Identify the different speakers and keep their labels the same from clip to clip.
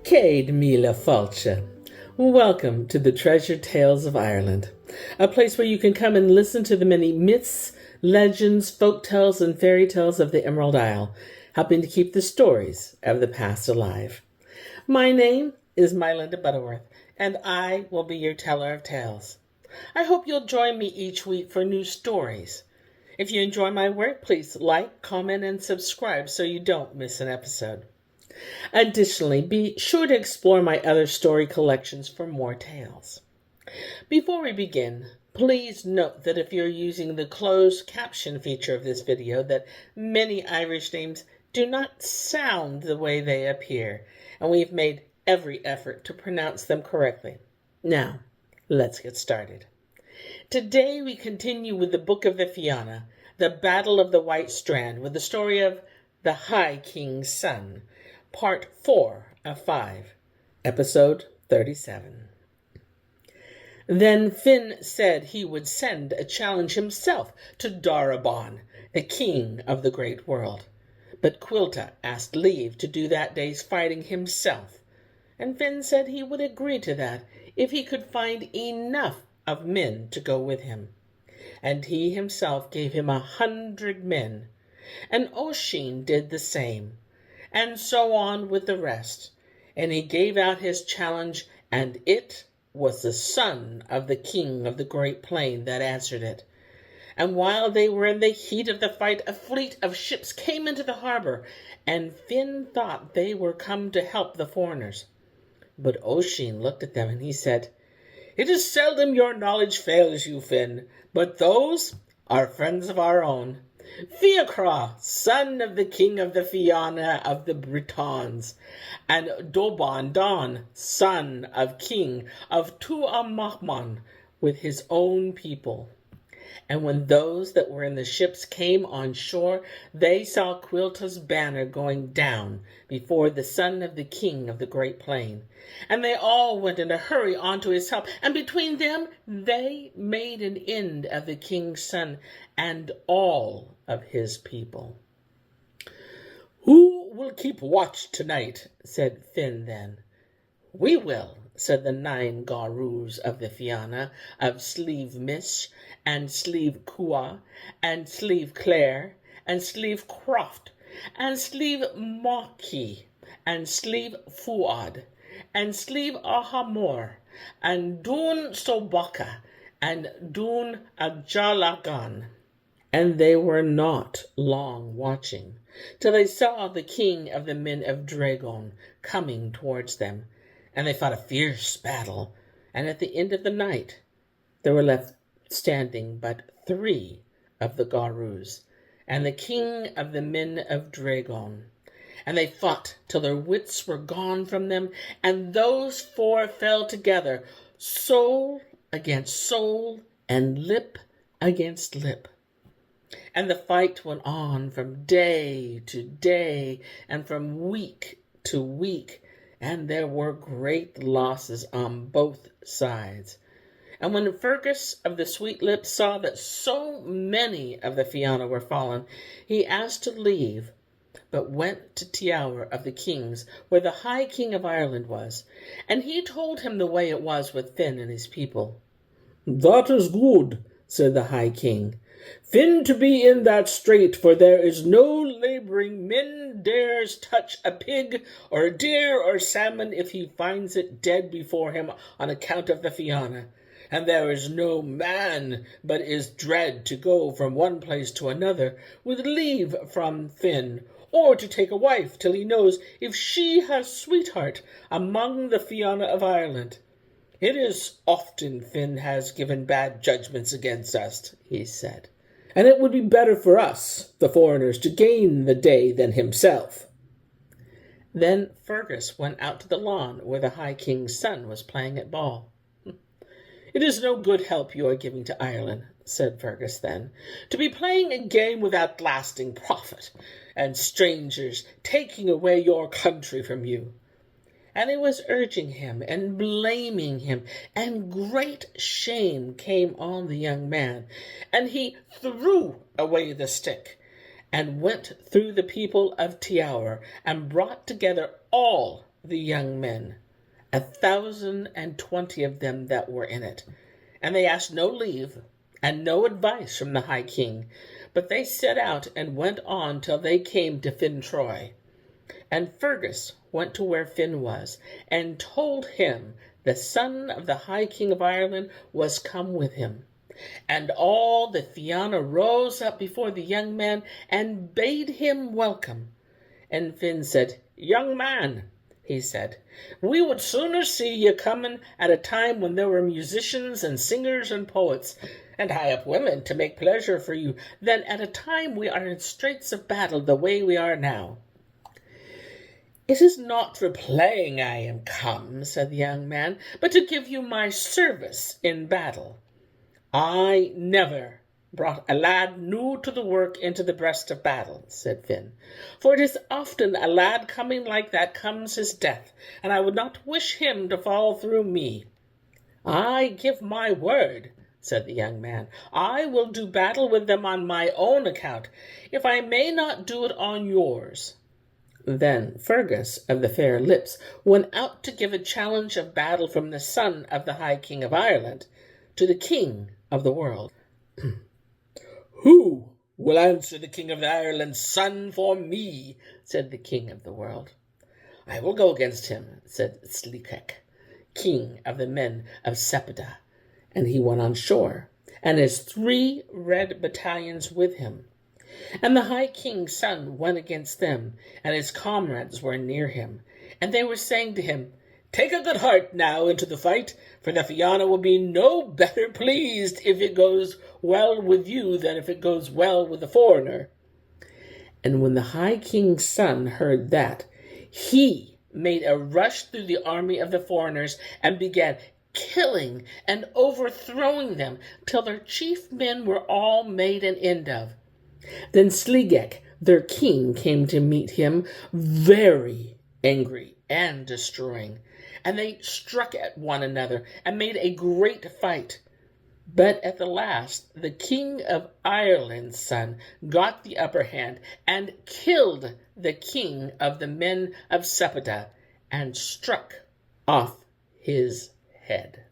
Speaker 1: Céad Míle Fáilte. Welcome to the Treasured Tales of Ireland, a place where you can come and listen to the many myths, legends, folk tales, and fairy tales of the Emerald Isle, helping to keep the stories of the past alive. My name is MyLinda Butterworth, and I will be your teller of tales. I hope you'll join me each week for new stories. If you enjoy my work, please like, comment, and subscribe so you don't miss an episode. Additionally, be sure to explore my other story collections for more tales. Before we begin, please note that if you're using the closed caption feature of this video, that many Irish names do not sound the way they appear, and we've made every effort to pronounce them correctly. Now, let's get started. Today we continue with the Book of the Fianna, the Battle of the White Strand, with the story of the High King's Son, Part 4 of 5, Episode 37. Then Finn said he would send a challenge himself to Daire Bonn, the king of the great world. But Caoilte asked leave to do that day's fighting himself, and Finn said he would agree to that if he could find enough of men to go with him. And he himself gave him 100 men, and Oisin did the same, and so on with the rest. And he gave out his challenge, and it was the son of the king of the great plain that answered it. And while they were in the heat of the fight, a fleet of ships came into the harbor, and Finn thought they were come to help the foreigners. But Oisin looked at them, and he said, "It is seldom your knowledge fails you, Finn, but those are friends of our own. Fiacra, son of the king of the Fianna of the Bretons, and Daire Bonn, son of king of Tuamachman, with his own people." And when those that were in the ships came on shore, they saw Caoilte's banner going down before the son of the king of the great plain. And they all went in a hurry on to his help, and between them they made an end of the king's son and all of his people. "Who will keep watch tonight?" said Finn then. "We will," said the 9 Garus of the Fianna, of Slieve Mish, and Slieve Cua, and Slieve Clare, and Slieve Croft, and Slieve Maughey, and Slieve Fuad, and Slieve Ahamor, and Dún Sobaka, and Dún Ajalagan. And they were not long watching, till they saw the king of the men of Dragon coming towards them. And they fought a fierce battle, and at the end of the night there were left standing but 3 of the Garus, and the king of the men of Dragon. And they fought till their wits were gone from them, and those 4 fell together, soul against soul, and lip against lip. And the fight went on from day to day, and from week to week, and there were great losses on both sides. And when Fergus of the Sweet Lips saw that so many of the Fianna were fallen, he asked to leave, but went to Tiawer of the Kings, where the High King of Ireland was, and he told him the way it was with Finn and his people. "That is good," said the High King. "Finn to be in that strait, for there is no labouring men dares touch a pig or a deer or salmon if he finds it dead before him on account of the Fianna. And there is no man but is dread to go from one place to another with leave from Finn, or to take a wife till he knows if she has sweetheart among the Fianna of Ireland. It is often Finn has given bad judgments against us," he said, "and it would be better for us, the foreigners, to gain the day than himself." Then Fergus went out to the lawn where the High King's son was playing at ball. "It is no good help you are giving to Ireland," said Fergus then, "to be playing a game without lasting profit, and strangers taking away your country from you." And he was urging him and blaming him, and great shame came on the young man, and he threw away the stick, and went through the people of Tiawer, and brought together all the young men, 1,020 of them that were in it, and they asked no leave and no advice from the high king, but they set out and went on till they came to Fintroy. And Fergus went to where Finn was, and told him the son of the high king of Ireland was come with him. And all the Fianna rose up before the young man, and bade him welcome. And Finn said, "Young man," he said, "we would sooner see ye coming at a time when there were musicians and singers and poets, and high-up women to make pleasure for you, than at a time we are in straits of battle the way we are now." "It is not for playing I am come," said the young man, "but to give you my service in battle. I never brought a lad new to the work into the breast of battle," said Finn, "for it is often a lad coming like that comes his death, and I would not wish him to fall through me." "I give my word," said the young man, "I will do battle with them on my own account, if I may not do it on yours." Then Fergus of the fair lips went out to give a challenge of battle from the son of the high king of Ireland to the king of the world. "Who will answer the king of Ireland's son for me?" said the king of the world. "I will go against him," said Slikek, king of the men of Sepida, and he went on shore, and his 3 red battalions with him. And the high king's son went against them, and his comrades were near him, and they were saying to him, "Take a good heart now into the fight, for the Fianna will be no better pleased if it goes well with you than if it goes well with the foreigner." And when the high king's son heard that, he made a rush through the army of the foreigners, and began killing and overthrowing them, till their chief men were all made an end of. Then Sligek, their king, came to meet him, very angry and destroying, and they struck at one another and made a great fight. But at the last, the king of Ireland's son got the upper hand and killed the king of the men of Sepida and struck off his head.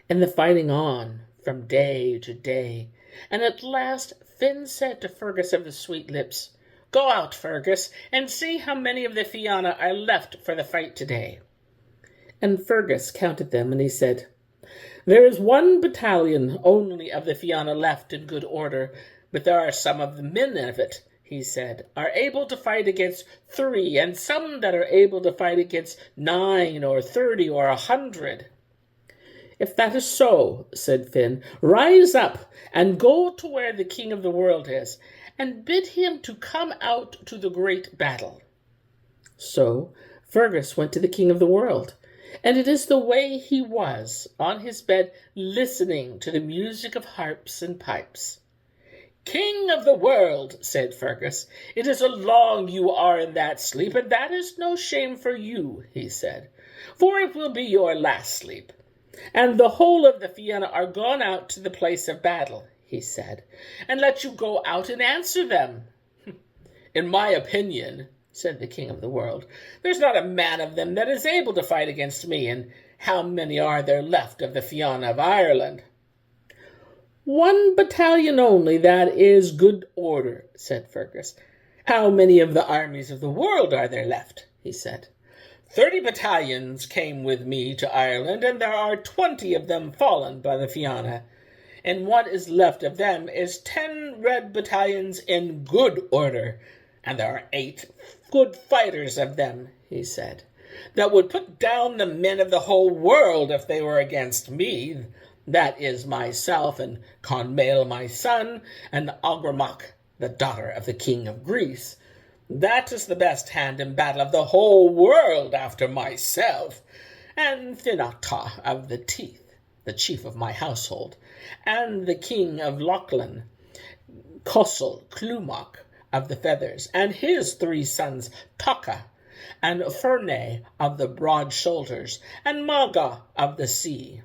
Speaker 1: And the fighting on from day to day, and at last Finn said to Fergus of the sweet lips, "Go out, Fergus, and see how many of the Fianna are left for the fight today." And Fergus counted them, and he said, "There is 1 battalion only of the Fianna left in good order, but there are some of the men of it," he said, "are able to fight against 3, and some that are able to fight against 9 or 30 or 100. "If that is so," said Finn, "rise up and go to where the king of the world is, and bid him to come out to the great battle." So Fergus went to the king of the world, and it is the way he was on his bed, listening to the music of harps and pipes. "King of the world," said Fergus, "it is a long you are in that sleep, and that is no shame for you," he said, "for it will be your last sleep. And the whole of the Fianna are gone out to the place of battle," he said, "and let you go out and answer them." "In my opinion," said the king of the world, "there's not a man of them that is able to fight against me, and how many are there left of the Fianna of Ireland?" "1 battalion only, that is good order," said Fergus. "How many of the armies of the world are there left?" he said. 30 battalions came with me to Ireland, and there are 20 of them fallen by the Fianna. And what is left of them is 10 red battalions in good order, and there are 8 good fighters of them," he said, "that would put down the men of the whole world if they were against me. That is myself, and Caoilte my son, and Ogramach, the daughter of the king of Greece. That is the best hand in battle of the whole world after myself, and Fianna of the teeth, the chief of my household, and the king of Lochlan, Cossel Clumach of the feathers, and his 3 sons, Taka, and Fernay of the broad shoulders, and Maga of the sea."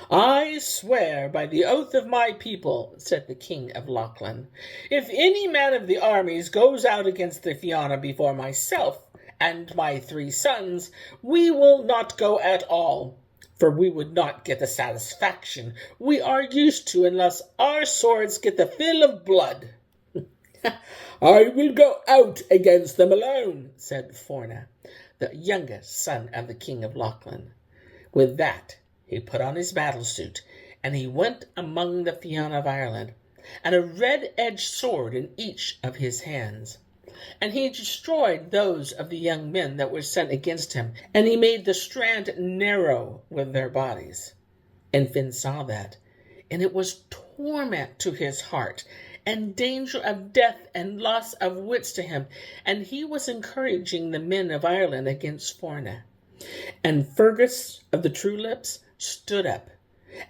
Speaker 1: "I swear by the oath of my people," said the king of Lochlan, "if any man of the armies goes out against the Fianna before myself and my 3 sons, we will not go at all, for we would not get the satisfaction we are used to unless our swords get the fill of blood." "I will go out against them alone," said Fianna, the youngest son of the King of Lochlan. With that, he put on his battle suit, and he went among the Fianna of Ireland, and a red-edged sword in each of his hands. And he destroyed those of the young men that were sent against him, and he made the strand narrow with their bodies. And Finn saw that, and it was torment to his heart, and danger of death and loss of wits to him, and he was encouraging the men of Ireland against Fianna. And Fergus of the True Lips stood up,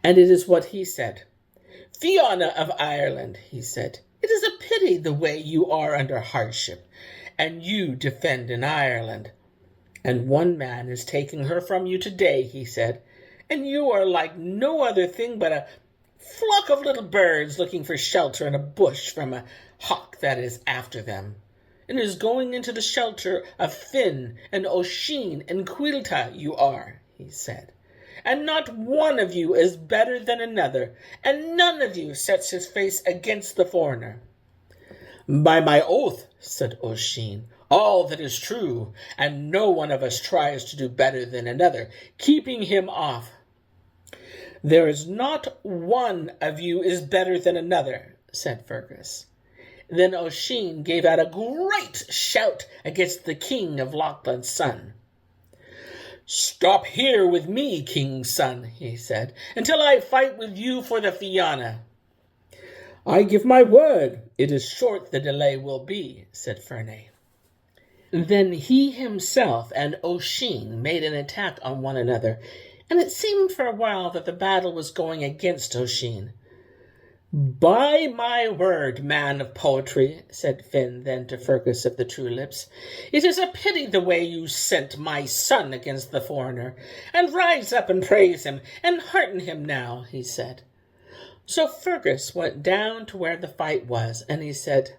Speaker 1: and it is what he said. "Fianna of Ireland," he said, "it is a pity the way you are under hardship, and you defend in Ireland. And one man is taking her from you today," he said, "and you are like no other thing but a flock of little birds looking for shelter in a bush from a hawk that is after them, and is going into the shelter of Finn and Oisin and Caoilte you are," he said. "And not one of you is better than another, and none of you sets his face against the foreigner." "By my oath," said Oisin, "all that is true, and no one of us tries to do better than another, keeping him off." "There is not one of you is better than another," said Fergus. Then Oisin gave out a great shout against the King of Lochlan's son. "Stop here with me, King's son," he said, "until I fight with you for the Fianna." "I give my word, it is short the delay will be," said Fianna. Then he himself and Oisin made an attack on one another, and it seemed for a while that the battle was going against Oisin. "By my word, man of poetry," said Finn then to Fergus of the True Lips, "it is a pity the way you sent my son against the foreigner. And rise up and praise him, and hearten him now," he said. So Fergus went down to where the fight was, and he said,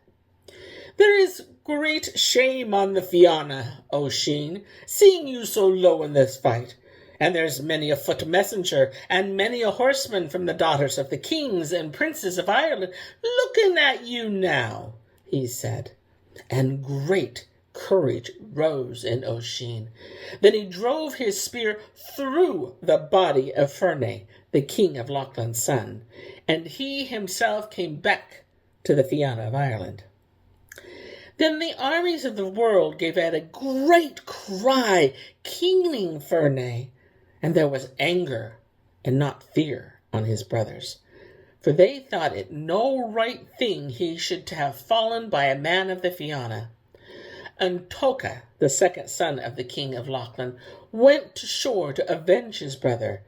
Speaker 1: "There is great shame on the Fianna, Oisin, seeing you so low in this fight. And there's many a foot messenger, and many a horseman from the daughters of the kings and princes of Ireland looking at you now," he said. And great courage rose in Oisin. Then he drove his spear through the body of Fianna, the King of Lochlan's son, and he himself came back to the Fianna of Ireland. Then the armies of the world gave out a great cry, keening Fianna, and there was anger and not fear on his brothers, for they thought it no right thing he should have fallen by a man of the Fianna. And Toka, the second son of the King of Lochlan, went to shore to avenge his brother,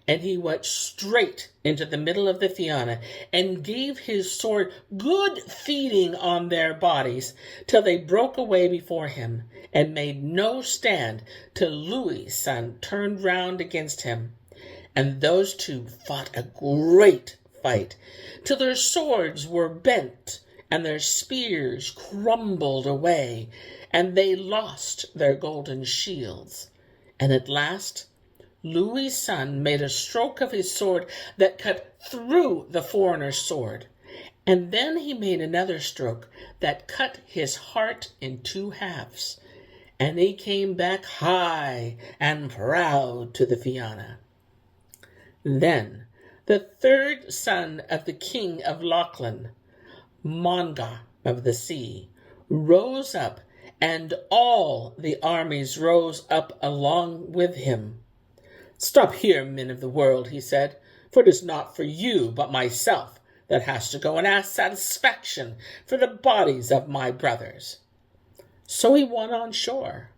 Speaker 1: and he went straight into the middle of the Fianna, and gave his sword good feeding on their bodies, till they broke away before him, and made no stand, till Louis' son turned round against him. And those two fought a great fight, till their swords were bent, and their spears crumbled away, and they lost their golden shields. And at last Louis' son made a stroke of his sword that cut through the foreigner's sword, and then he made another stroke that cut his heart in 2 halves, and he came back high and proud to the Fianna. Then the third son of the King of Lochlan, Monga of the Sea, rose up, and all the armies rose up along with him. "Stop here, men of the world," he said, "for it is not for you but myself that has to go and ask satisfaction for the bodies of my brothers." So he went on shore,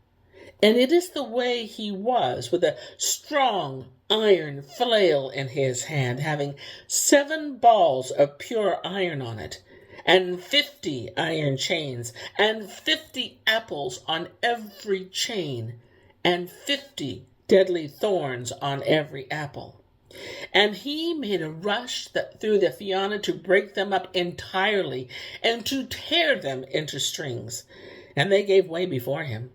Speaker 1: and it is the way he was, with a strong iron flail in his hand, having 7 balls of pure iron on it, and 50 iron chains, and 50 apples on every chain, and 50 deadly thorns on every apple. And he made a rush through the Fianna to break them up entirely, and to tear them into strings. And they gave way before him.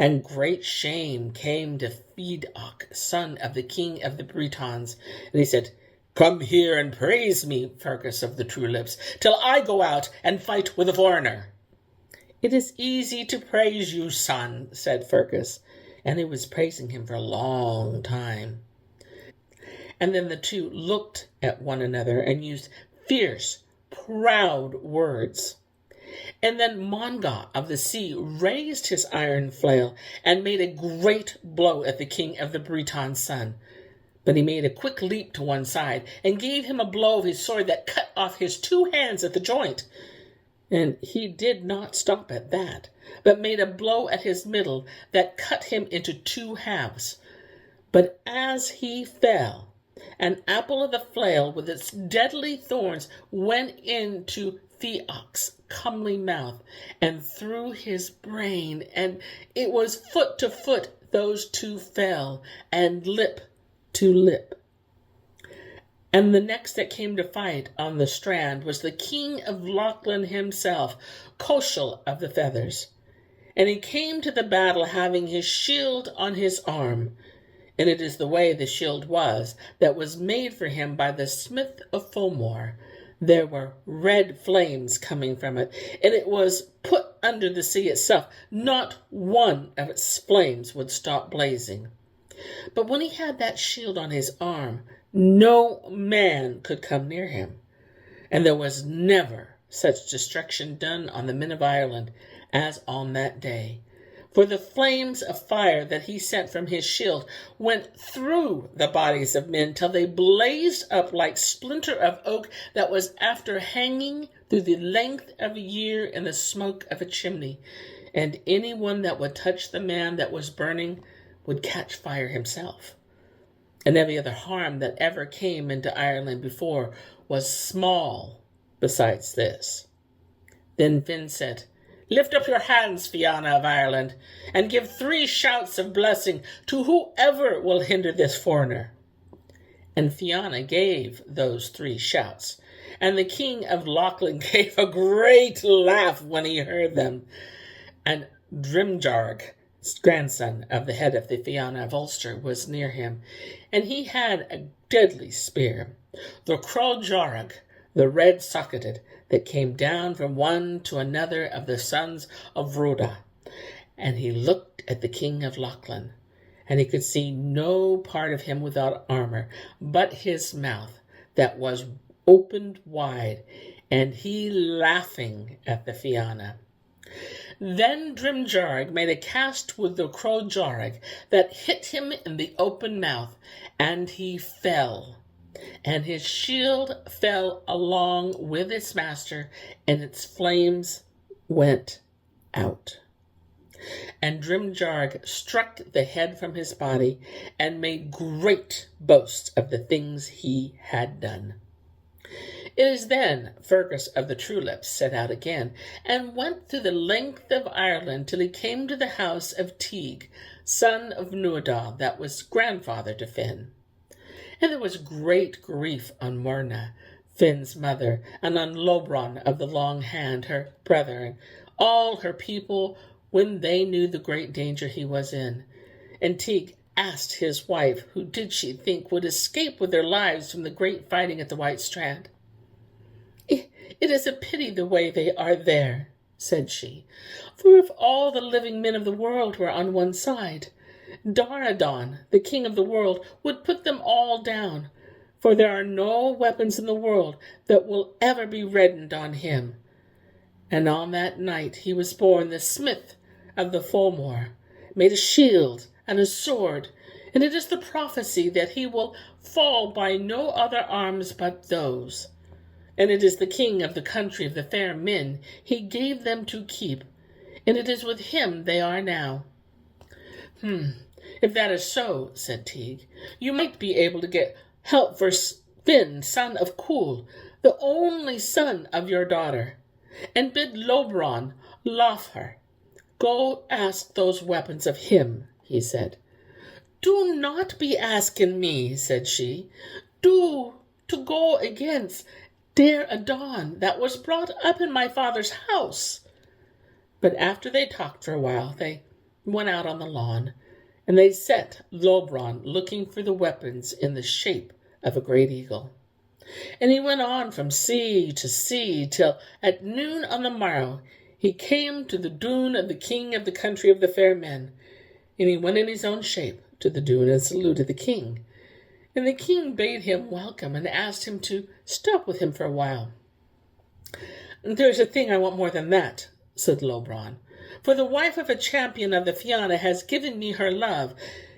Speaker 1: And great shame came to Feadoc, son of the king of the Bretons. And he said, "Come here and praise me, Fergus of the True Lips, till I go out and fight with a foreigner." "It is easy to praise you, son," said Fergus, and he was praising him for a long time. And then the two looked at one another and used fierce, proud words. And then Monga of the sea raised his iron flail and made a great blow at the king of the Breton son. But he made a quick leap to one side and gave him a blow of his sword that cut off his 2 hands at the joint. And he did not stop at that, but made a blow at his middle that cut him into 2 halves. But as he fell, an apple of the flail with its deadly thorns went into Feodoc's comely mouth and through his brain, and it was foot to foot those two fell, and lip to lip. And the next that came to fight on the strand was the king of Lochlin himself, Caoilte of the Feathers. And he came to the battle having his shield on his arm. And it is the way the shield was that was made for him by the smith of Fomor. There were red flames coming from it, and it was put under the sea itself. Not one of its flames would stop blazing. But when he had that shield on his arm, no man could come near him. And there was never such destruction done on the men of Ireland as on that day. For the flames of fire that he sent from his shield went through the bodies of men till they blazed up like splinter of oak that was after hanging through the length of a year in the smoke of a chimney. And any one that would touch the man that was burning would catch fire himself. And every other harm that ever came into Ireland before was small besides this. Then Finn said, "Lift up your hands, Fianna of Ireland, and give 3 shouts of blessing to whoever will hinder this foreigner." And Fianna gave those 3 shouts, and the king of Lochlin gave a great laugh when he heard them. And Drimjarg, grandson of the head of the Fianna of Ulster, was near him, and he had a deadly spear, the Crowjarg, the red-socketed, that came down from one to another of the sons of Rhoda. And he looked at the king of Lochlin, and he could see no part of him without armor, but his mouth that was opened wide, and he laughing at the Fianna. Then Drimjarg made a cast with the Crowjarg that hit him in the open mouth, and he fell. And his shield fell along with its master, and its flames went out. And Drimjarg struck the head from his body, and made great boast of the things he had done. It is then Fergus of the True Lips set out again, and went through the length of Ireland till he came to the house of Teague, son of Nuadal, that was grandfather to Finn. And there was great grief on Morna, Finn's mother, and on Lobron of the Long Hand, her brother, and all her people, when they knew the great danger he was in. And Teague asked his wife, who did she think would escape with their lives from the great fighting at the White Strand. "It is a pity the way they are there," said she, "for if all the living men of the world were on one side, Daire Bonn, the king of the world, would put them all down, for there are no weapons in the world that will ever be reddened on him. And on that night he was born the smith of the Fomor, made a shield and a sword, and it is the prophecy that he will fall by no other arms but those. And it is the king of the country of the fair men he gave them to keep, and it is with him they are now." "If that is so," said Teague, "you might be able to get help for Finn, son of Cool, the only son of your daughter, and bid Lobron Lofher go ask those weapons of him," he said. "Do not be asking me," said she. "Do to go against Daire Bonn that was brought up in my father's house." But after they talked for a while, they went out on the lawn, and they set Lobron looking for the weapons in the shape of a great eagle. And he went on from sea to sea, till at noon on the morrow he came to the dune of the king of the country of the fair men. And he went in his own shape to the dune and saluted the king. And the king bade him welcome and asked him to stop with him for a while. "There's a thing I want more than that," said Lobron, "for the wife of a champion of the Fianna has given me her love,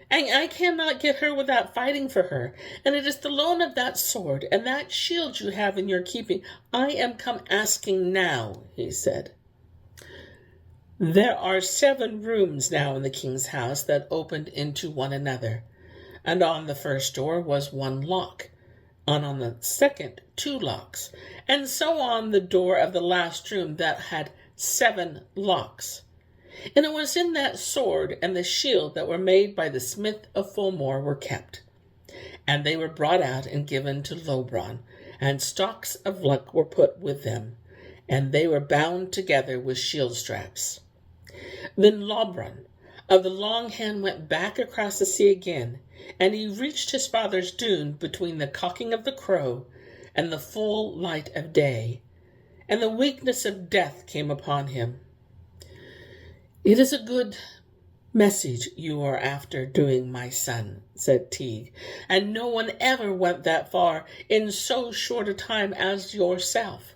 Speaker 1: and I cannot get her without fighting for her, and it is the loan of that sword and that shield you have in your keeping I am come asking now," he said. There are 7 rooms now in the king's house that opened into one another, and on the first door was 1 lock, and on the second 2 locks, and so on the door of the last room that had 7 locks. And it was in that sword and the shield that were made by the smith of Fulmore were kept. And they were brought out and given to Lobron, and stalks of luck were put with them, and they were bound together with shield straps. Then Lobron of the long hand went back across the sea again, and he reached his father's dune between the cocking of the crow and the full light of day, and the weakness of death came upon him. "It is a good message you are after doing, my son," said Teague, "and no one ever went that far in so short a time as yourself."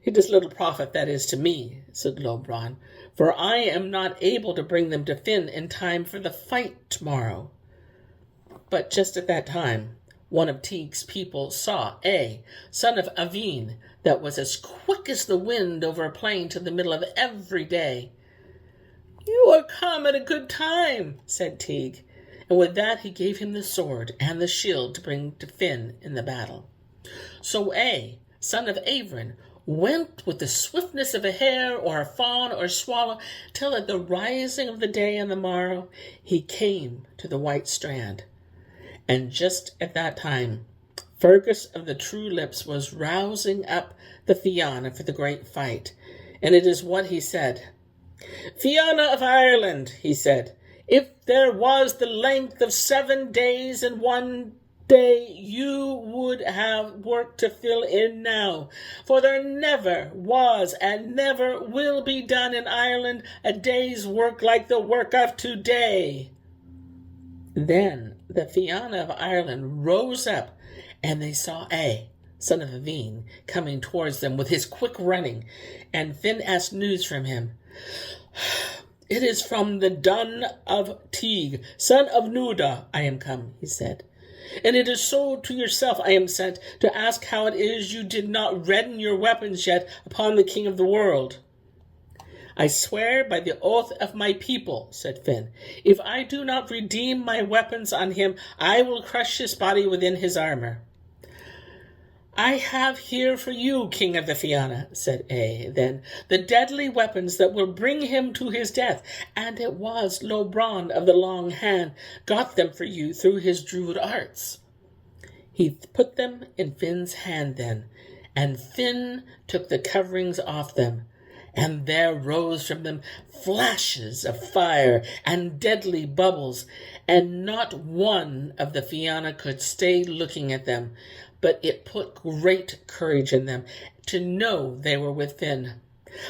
Speaker 1: "It is little profit that is to me," said Lobron, "for I am not able to bring them to Finn in time for the fight tomorrow." But just at that time, one of Teague's people saw son of Avine, that was as quick as the wind over a plain to the middle of every day. "You are come at a good time," said Teague, and with that he gave him the sword and the shield to bring to Finn in the battle. So son of Avrin, went with the swiftness of a hare or a fawn or swallow, till at the rising of the day on the morrow he came to the White Strand. And just at that time Fergus of the True Lips was rousing up the Fianna for the great fight, and it is what he said. "Fianna of Ireland," he said, "if there was the length of 7 days and 1 day, you would have work to fill in now, for there never was and never will be done in Ireland a day's work like the work of today." Then the Fianna of Ireland rose up, and they saw son of Avine, coming towards them with his quick running, and Finn asked news from him. "It is from the dun of Teague, son of Nuda, I am come," he said. "And it is so to yourself I am sent, to ask how it is you did not redden your weapons yet upon the king of the world." "I swear by the oath of my people," said Finn, "if I do not redeem my weapons on him, I will crush his body within his armor." "I have here for you, king of the Fianna," said then, "the deadly weapons that will bring him to his death, and it was Lobron of the long hand got them for you through his druid arts." He put them in Finn's hand then, and Finn took the coverings off them, and there rose from them flashes of fire and deadly bubbles, and not one of the Fianna could stay looking at them, but it put great courage in them to know they were with Finn.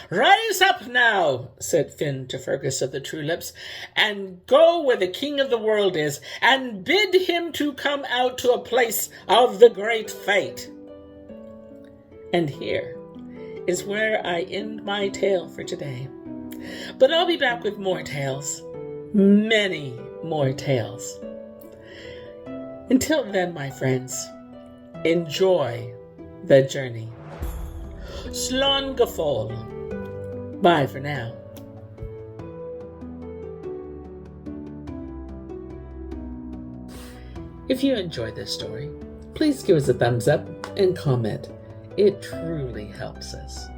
Speaker 1: "Rise up now," said Finn to Fergus of the True Lips, "and go where the king of the world is, and bid him to come out to a place of the great fight." And here is where I end my tale for today. But I'll be back with more tales, many more tales. Until then, my friends, enjoy the journey. Slán go fóill. Bye for now. If you enjoyed this story, please give us a thumbs up and comment. It truly helps us.